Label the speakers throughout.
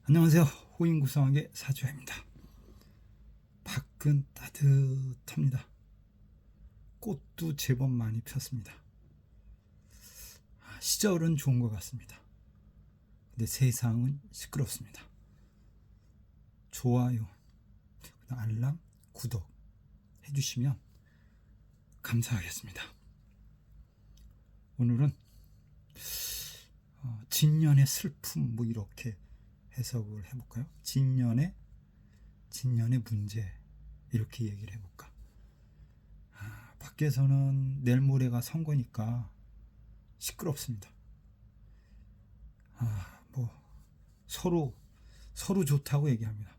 Speaker 1: 안녕하세요. 호인구성학의 사주입니다. 밖은 따뜻합니다. 꽃도 제법 많이 폈습니다. 시절은 좋은 것 같습니다. 근데 세상은 시끄럽습니다. 좋아요, 알람, 구독 해주시면 감사하겠습니다. 오늘은 진년의 슬픔 이렇게 해석을 해볼까요? 진년의 문제 이렇게 얘기를 해볼까? 밖에서는 내일 모레가 선거니까 시끄럽습니다. 서로 좋다고 얘기합니다.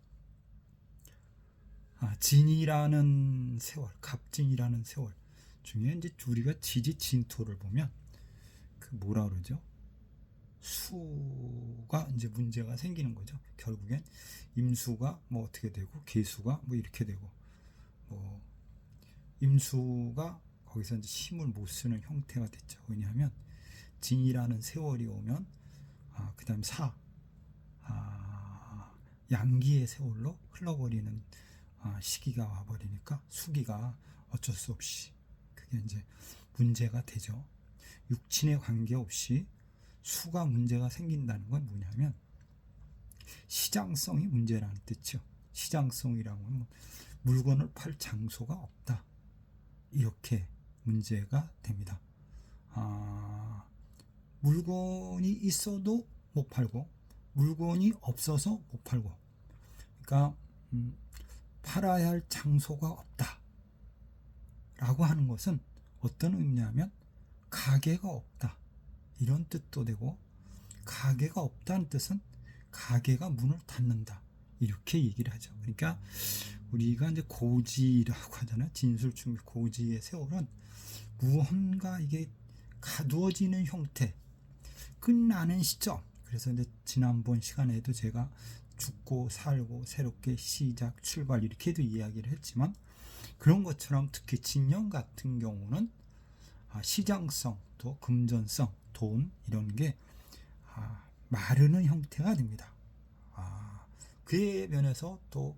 Speaker 1: 진이라는 세월, 갑진이라는 세월 중에 이제 우리가 지지진토를 보면 그 뭐라 그러죠? 수가 이제 문제가 생기는 거죠. 결국엔 임수가 어떻게 되고 계수가 이렇게 되고 임수가 거기서 이제 힘을 못 쓰는 형태가 됐죠. 왜냐하면 진이라는 세월이 오면 그다음 양기의 세월로 흘러버리는 시기가 와버리니까 수기가 어쩔 수 없이 그게 이제 문제가 되죠. 육친에 관계없이 수가 문제가 생긴다는 건 뭐냐면 시장성이 문제라는 뜻이죠. 시장성이라는 건 물건을 팔 장소가 없다. 이렇게 문제가 됩니다. 물건이 있어도 못 팔고 물건이 없어서 못 팔고 그러니까 팔아야 할 장소가 없다 라고 하는 것은 어떤 의미냐면 가게가 없다 이런 뜻도 되고, 가게가 없다는 뜻은 가게가 문을 닫는다 이렇게 얘기를 하죠. 그러니까 우리가 이제 고지라고 하잖아요. 진술충 고지의 세월은 무언가 이게 가두어지는 형태, 끝나는 시점. 그래서 이제 지난번 시간에도 제가 죽고 살고 새롭게 시작 출발 이렇게도 이야기를 했지만, 그런 것처럼 특히 진년 같은 경우는 시장성 또 금전성 돈 이런 게 마르는 형태가 됩니다. 그에 면에서 또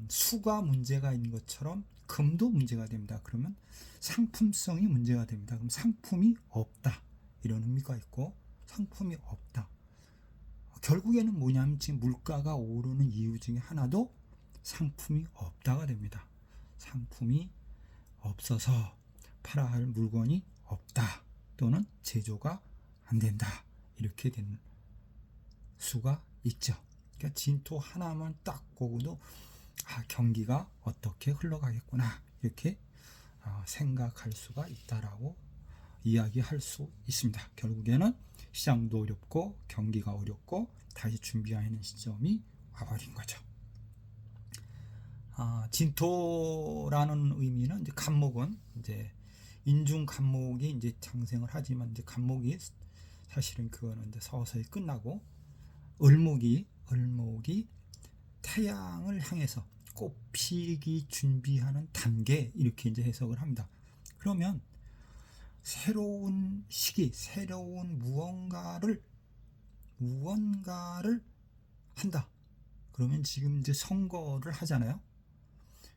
Speaker 1: 수가 문제가 있는 것처럼 금도 문제가 됩니다. 그러면 상품성이 문제가 됩니다. 그럼 상품이 없다 이런 의미가 있고, 상품이 없다 결국에는 뭐냐면 지금 물가가 오르는 이유 중에 하나도 상품이 없다가 됩니다. 상품이 없어서 팔아야 할 물건이 없다 또는 제조가 안 된다 이렇게 되는 수가 있죠. 그러니까 진토 하나만 딱 보고도 경기가 어떻게 흘러가겠구나 이렇게 생각할 수가 있다라고 이야기할 수 있습니다. 결국에는 시장도 어렵고 경기가 어렵고 다시 준비하는 시점이 와버린 거죠. 진토라는 의미는 이제 간목은 이제 인중 간목이 이제 장생을 하지만 이제 간목이 사실은 그거는 이제 서서히 끝나고 을목이 태양을 향해서 꽃 피기 준비하는 단계 이렇게 이제 해석을 합니다. 그러면 새로운 시기, 새로운 무언가를 한다. 그러면 지금 이제 선거를 하잖아요.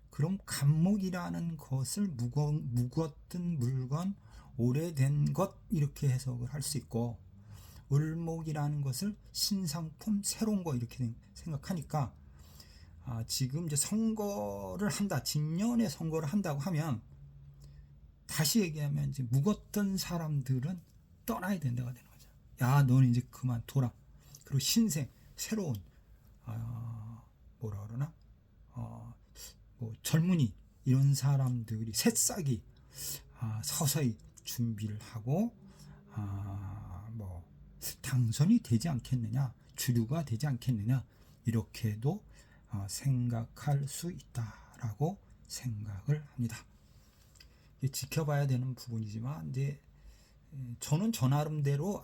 Speaker 1: 그럼 간목이라는 것을 묵었던 물건, 오래된 것 이렇게 해석을 할 수 있고, 을목이라는 것을 신상품, 새로운 거 이렇게 생각하니까 지금 이제 선거를 한다, 진년에 선거를 한다고 하면 다시 얘기하면 이제 묵었던 사람들은 떠나야 된다가 되는 거죠. 야, 너는 이제 그만 둬라. 그리고 신생, 새로운 뭐라 그러나 젊은이 이런 사람들이 새싹이 서서히 준비를 하고 당선이 되지 않겠느냐, 주류가 되지 않겠느냐 이렇게도 생각할 수 있다라고 생각을 합니다. 지켜봐야 되는 부분이지만 이제 저는 저 나름대로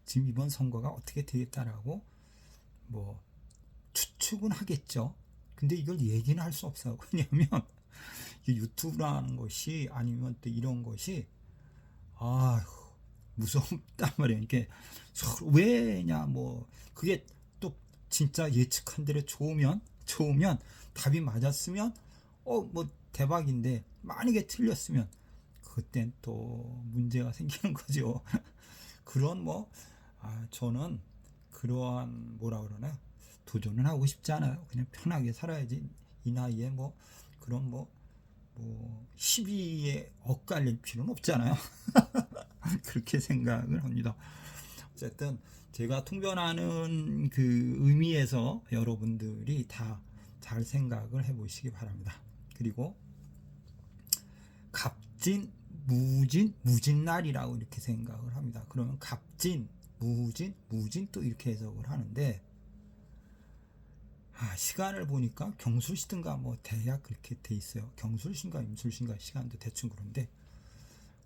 Speaker 1: 지금 이번 선거가 어떻게 되겠다라고 추측은 하겠죠. 근데 이걸 얘기는 할 수 없어요. 왜냐하면 유튜브라는 것이 아니면 또 이런 것이 무섭단 말이에요. 이게 왜냐 그게 또 진짜 예측한 대로 좋으면 답이 맞았으면 뭐 대박인데, 만약에 틀렸으면 그땐 또 문제가 생기는 거죠. 그런 저는 그러한 뭐라 그러나 도전은 하고 싶지 않아요. 그냥 편하게 살아야지. 이 나이에 그런 시비에 엇갈릴 필요는 없잖아요. 그렇게 생각을 합니다. 어쨌든 제가 통변하는 그 의미에서 여러분들이 다 잘 생각을 해보시기 바랍니다. 그리고 갑진, 무진, 무진날이라고 이렇게 생각을 합니다. 그러면 갑진, 무진 또 이렇게 해석을 하는데, 시간을 보니까 경술시든가 대략 그렇게 돼 있어요. 경술신가 임술신가 시간도 대충 그런데,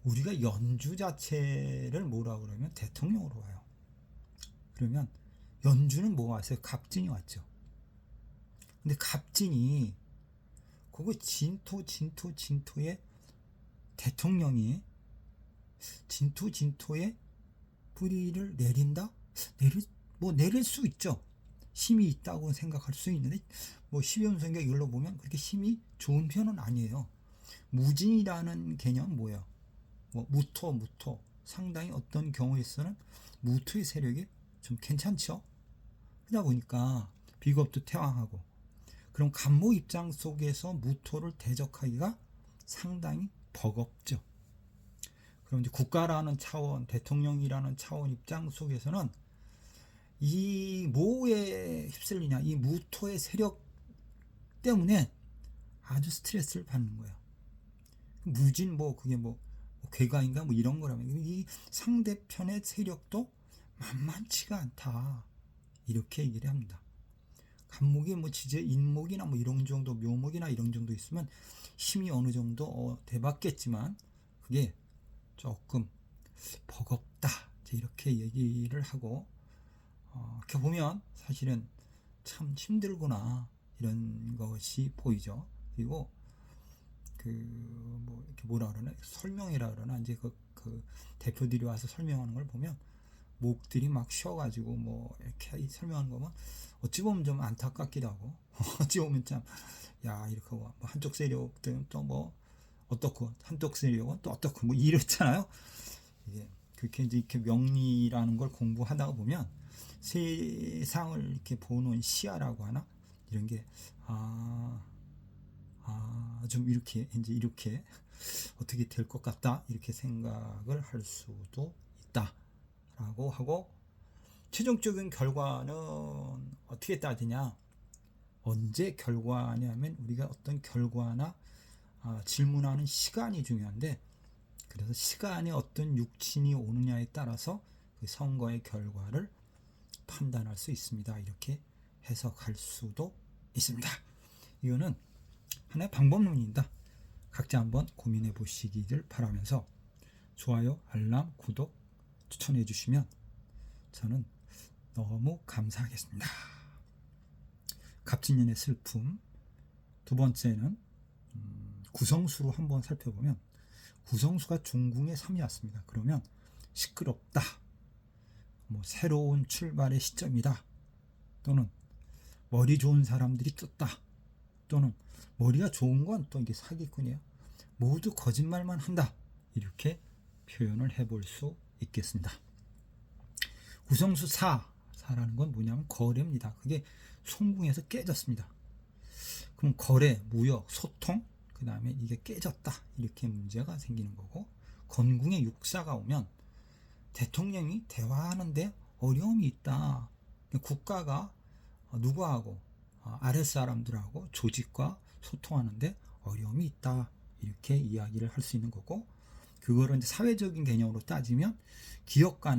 Speaker 1: 우리가 연주 자체를 뭐라 그러면 대통령으로 와요. 그러면 연주는 뭐가 왔어요? 갑진이 왔죠. 근데 갑진이 그거 진토의 대통령이 진토의 뿌리를 내린다? 내릴 수 있죠. 힘이 있다고 생각할 수 있는데, 12연성경 이걸로 보면 그렇게 힘이 좋은 편은 아니에요. 무진이라는 개념은 뭐예요? 무토. 상당히 어떤 경우에서는 무토의 세력이 좀 괜찮죠. 그러다 보니까 비겁도 태왕하고, 그럼 간모 입장 속에서 무토를 대적하기가 상당히 버겁죠. 그럼 이제 국가라는 차원, 대통령이라는 차원 입장 속에서는 이 뭐에 휩쓸리냐, 이 무토의 세력 때문에 아주 스트레스를 받는 거예요. 무진 그게 괴가인가 이런 거라면, 이 상대편의 세력도 만만치가 않다, 이렇게 얘기를 합니다. 간목이 지제 인목이나 이런 정도, 묘목이나 이런 정도 있으면 힘이 어느 정도 돼봤겠지만 그게 조금 버겁다, 이렇게 얘기를 하고, 이렇게 보면 사실은 참 힘들구나, 이런 것이 보이죠. 그리고 이렇게 뭐라 그러나, 설명이라 그러나, 이제 그 대표들이 와서 설명하는 걸 보면 목들이 막 쉬어가지고 이렇게 설명하는 거면 어찌 보면 좀 안타깝기도 하고, 어찌 보면 참, 이렇게 한쪽 세력들은 또 어떻고, 한쪽 세력은 또 어떻고, 이렇잖아요. 이게 그렇게 이제 이렇게 명리라는 걸 공부하다가 보면 세상을 이렇게 보는 시야라고 하나, 이런 게 좀 이렇게 어떻게 될 것 같다, 이렇게 생각을 할 수도 있다라고 하고, 최종적인 결과는 어떻게 따지냐, 언제 결과냐면 우리가 어떤 결과나 질문하는 시간이 중요한데, 그래서 시간에 어떤 육친이 오느냐에 따라서 그 선거의 결과를 판단할 수 있습니다, 이렇게 해석할 수도 있습니다. 이거는 하나의 방법론입니다. 각자 한번 고민해 보시기를 바라면서, 좋아요, 알람, 구독 추천해 주시면 저는 너무 감사하겠습니다. 갑진년의 슬픔. 두 번째는 구성수로 한번 살펴보면, 구성수가 중궁의 3이 왔습니다. 그러면 시끄럽다, 새로운 출발의 시점이다, 또는 머리 좋은 사람들이 떴다, 또는 머리가 좋은 건 또 이게 사기꾼이에요. 모두 거짓말만 한다, 이렇게 표현을 해볼 수 있겠습니다. 구성수 4라는 건 뭐냐면 거래입니다. 그게 송궁에서 깨졌습니다. 그럼 거래, 무역, 소통, 그 다음에 이게 깨졌다, 이렇게 문제가 생기는 거고, 건궁에 6사가 오면 대통령이 대화하는데 어려움이 있다. 국가가 누구하고, 아랫사람들하고 조직과 소통하는데 어려움이 있다, 이렇게 이야기를 할 수 있는 거고, 그거를 이제 사회적인 개념으로 따지면 기업과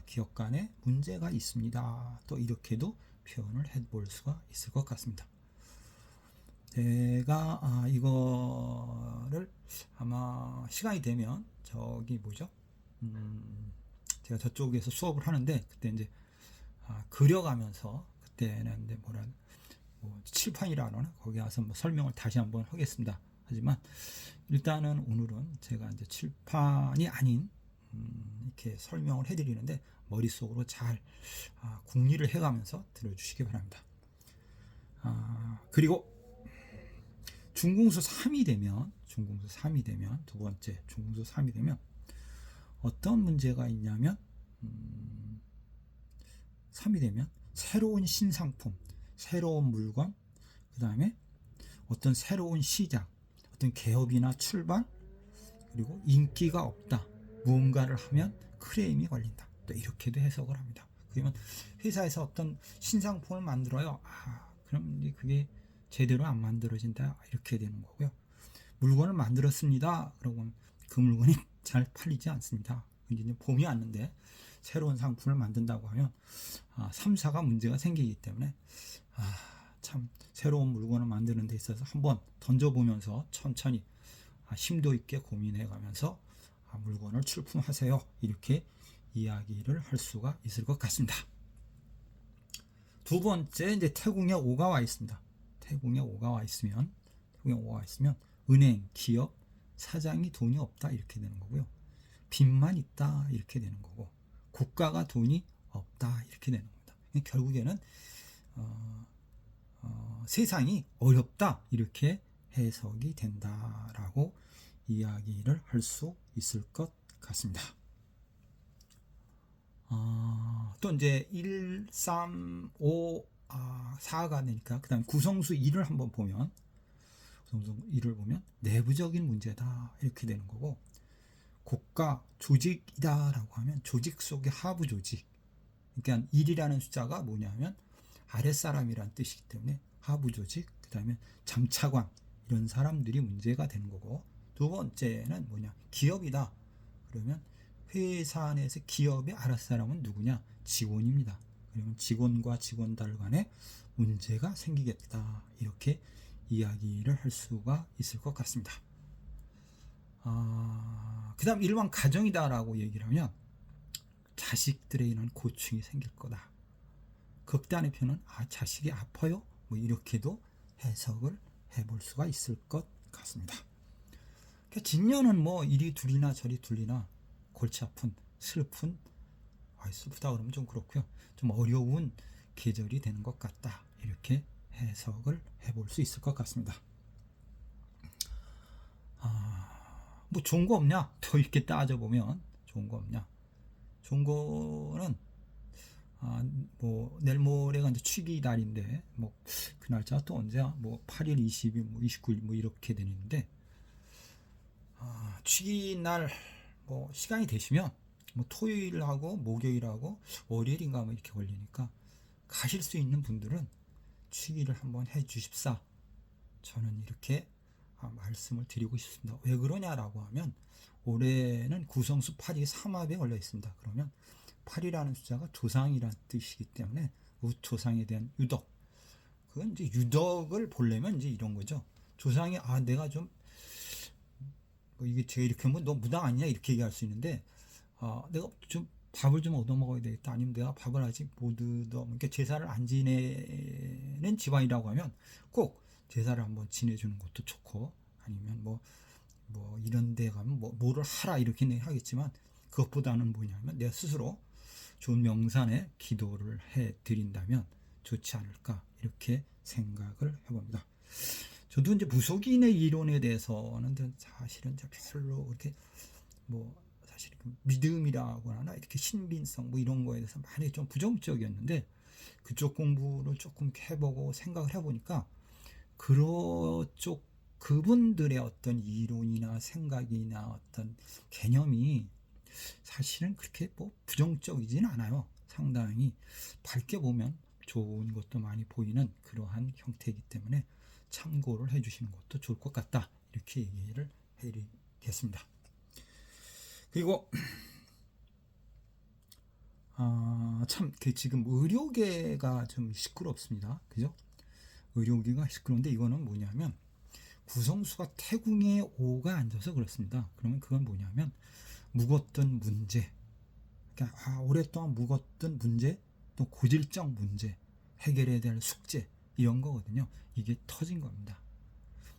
Speaker 1: 기업 간에 문제가 있습니다, 또 이렇게도 표현을 해볼 수가 있을 것 같습니다. 제가 이거를 아마 시간이 되면 제가 저쪽에서 수업을 하는데, 그때 이제 그려가면서, 그때는 이제 칠판이라는 거기 와서 설명을 다시 한번 하겠습니다. 하지만 일단은 오늘은 제가 이제 칠판이 아닌 이렇게 설명을 해드리는데, 머릿속으로 잘 궁리를 해가면서 들어주시기 바랍니다. 그리고 중궁수 3이 되면 두 번째 중궁수 3이 되면 어떤 문제가 있냐면 3이 되면 새로운 신상품, 새로운 물건, 그 다음에 어떤 새로운 시작, 어떤 개업이나 출발, 그리고 인기가 없다, 무언가를 하면 크레임이 걸린다, 또 이렇게도 해석을 합니다. 그러면 회사에서 어떤 신상품을 만들어요. 그럼 그게 제대로 안 만들어진다, 이렇게 되는 거고요. 물건을 만들었습니다. 그러고 그 물건이 잘 팔리지 않습니다. 이제 봄이 왔는데 새로운 상품을 만든다고 하면 3사가 문제가 생기기 때문에 참 새로운 물건을 만드는 데 있어서 한번 던져보면서 천천히 심도 있게 고민해 가면서 물건을 출품하세요, 이렇게 이야기를 할 수가 있을 것 같습니다. 두 번째, 이제 태궁에 5가 와 있습니다. 태궁에 5가 와 있으면 은행, 기업, 사장이 돈이 없다, 이렇게 되는 거고요. 빚만 있다, 이렇게 되는 거고, 국가가 돈이 없다, 이렇게 되는 겁니다. 결국에는 세상이 어렵다, 이렇게 해석이 된다라고 이야기를 할 수 있을 것 같습니다. 또 이제 1, 3, 5, 4가 되니까 그 다음 구성수 2를 한번 보면, 내부적인 문제다, 이렇게 되는 거고, 국가 조직이다라고 하면 조직 속의 하부 조직, 그러니까 1이라는 숫자가 뭐냐면 아랫사람이란 뜻이기 때문에 하부 조직, 그 다음에 장차관, 이런 사람들이 문제가 되는 거고, 두 번째는 뭐냐, 기업이다. 그러면 회사 안에서 기업의 아랫사람은 누구냐, 직원입니다. 그러면 직원과 직원들 간에 문제가 생기겠다, 이렇게 이야기를 할 수가 있을 것 같습니다. 그 다음 일반 가정이다라고 얘기를 하면 자식들에게는 고충이 생길 거다. 극단의 표현은 자식이 아파요, 뭐 이렇게도 해석을 해볼 수가 있을 것 같습니다. 진년은 뭐 이리 둘이나 저리 둘이나 골치 아픈, 슬픈, 슬프다 그러면 좀 그렇고요, 좀 어려운 계절이 되는 것 같다, 이렇게 해석을 해볼 수 있을 것 같습니다. 뭐 좋은 거 없냐, 또 이렇게 따져보면 좋은 거 없냐. 좋은 거는 뭐 내일 모레가 이제 취기날인데 뭐 그 날짜 또 언제야, 뭐 8일, 20일, 뭐 29일 뭐 이렇게 되는데, 취기날 뭐 시간이 되시면 뭐 토요일하고 목요일하고 월요일인가 뭐 이렇게 걸리니까 가실 수 있는 분들은 취기를 한번 해 주십사, 저는 이렇게 말씀을 드리고 싶습니다. 왜 그러냐라고 하면 올해는 구성수 8이 삼합에 걸려 있습니다. 그러면 8이라는 숫자가 조상이라는 뜻이기 때문에 우조상에 대한 유덕, 그건 이제 유덕을 보려면 이제 이런 거죠. 조상이 내가 좀 이게 제가 이렇게 하면 너 무당 아니냐, 이렇게 얘기할 수 있는데, 내가 좀 밥을 좀 얻어 먹어야 되겠다, 아니면 내가 밥을 아직 못 얻어, 그러니까 제사를 안 지내는 집안이라고 하면 꼭 제사를 한번 지내주는 것도 좋고, 아니면 뭐 이런 데 가면 뭐를 하라, 이렇게 하겠지만, 그것보다는 뭐냐면 내가 스스로 좋은 명산에 기도를 해 드린다면 좋지 않을까, 이렇게 생각을 해봅니다. 저도 이제 무속인의 이론에 대해서는 사실은 별로 그렇게 사실 믿음이라고 하나, 이렇게 신빙성 뭐 이런 거에 대해서 많이 좀 부정적이었는데, 그쪽 공부를 조금 해보고 생각을 해보니까 그분들의 어떤 이론이나 생각이나 어떤 개념이 사실은 그렇게 부정적이지는 않아요. 상당히 밝게 보면 좋은 것도 많이 보이는 그러한 형태이기 때문에 참고를 해주시는 것도 좋을 것 같다, 이렇게 얘기를 해드리겠습니다. 그리고 참 지금 의료계가 좀 시끄럽습니다. 그죠? 의료계가 시끄러운데, 이거는 뭐냐면 구성수가 태궁에 5가 앉아서 그렇습니다. 그러면 그건 뭐냐면 묵었던 문제, 그러니까 오랫동안 묵었던 문제, 또 고질적 문제, 해결해야 될 숙제, 이런 거거든요. 이게 터진 겁니다.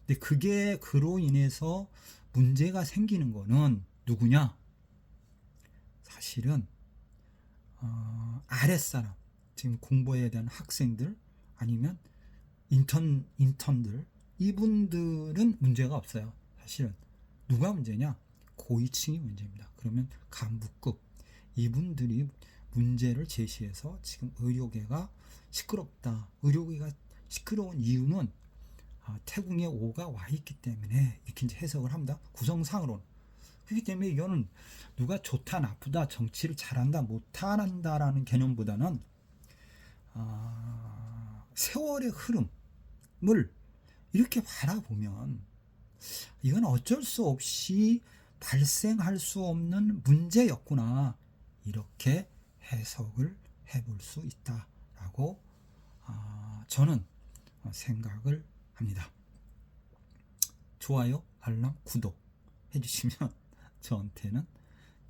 Speaker 1: 근데 그게 그로 인해서 문제가 생기는 거는 누구냐? 사실은 아랫사람, 지금 공부해야 되는 학생들 아니면 인턴들, 이분들은 문제가 없어요. 사실은 누가 문제냐? 고위층이 문제입니다. 그러면 간부급 이분들이 문제를 제시해서 지금 의료계가 시끄럽다. 의료계가 시끄러운 이유는 태궁에 오가 와 있기 때문에 이렇게 이제 해석을 합니다. 구성상으로는. 그렇기 때문에 이거는 누가 좋다 나쁘다 정치를 잘한다 못한다라는 개념보다는 세월의 흐름을 이렇게 바라보면 이건 어쩔 수 없이 발생할 수 없는 문제였구나, 이렇게 해석을 해볼 수 있다라고 저는 생각을 합니다. 좋아요, 알람, 구독 해주시면 저한테는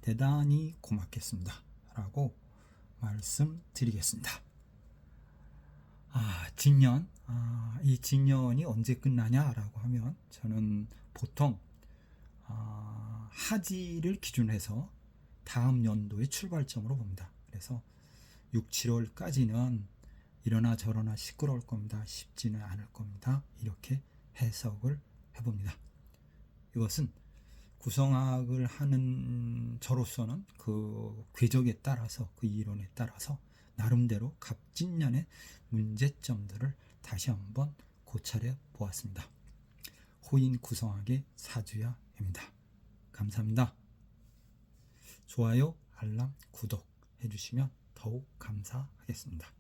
Speaker 1: 대단히 고맙겠습니다 라고 말씀드리겠습니다. 진년, 이 진년이 언제 끝나냐라고 하면 저는 보통 하지를 기준으로 해서 다음 연도의 출발점으로 봅니다. 그래서 6, 7월까지는 이러나 저러나 시끄러울 겁니다. 쉽지는 않을 겁니다. 이렇게 해석을 해봅니다. 이것은 구성학을 하는 저로서는 그 궤적에 따라서, 그 이론에 따라서 나름대로 갑진년의 문제점들을 다시 한번 고찰해 보았습니다. 호인 구성학의 사주야입니다. 감사합니다. 좋아요, 알람, 구독 해주시면 더욱 감사하겠습니다.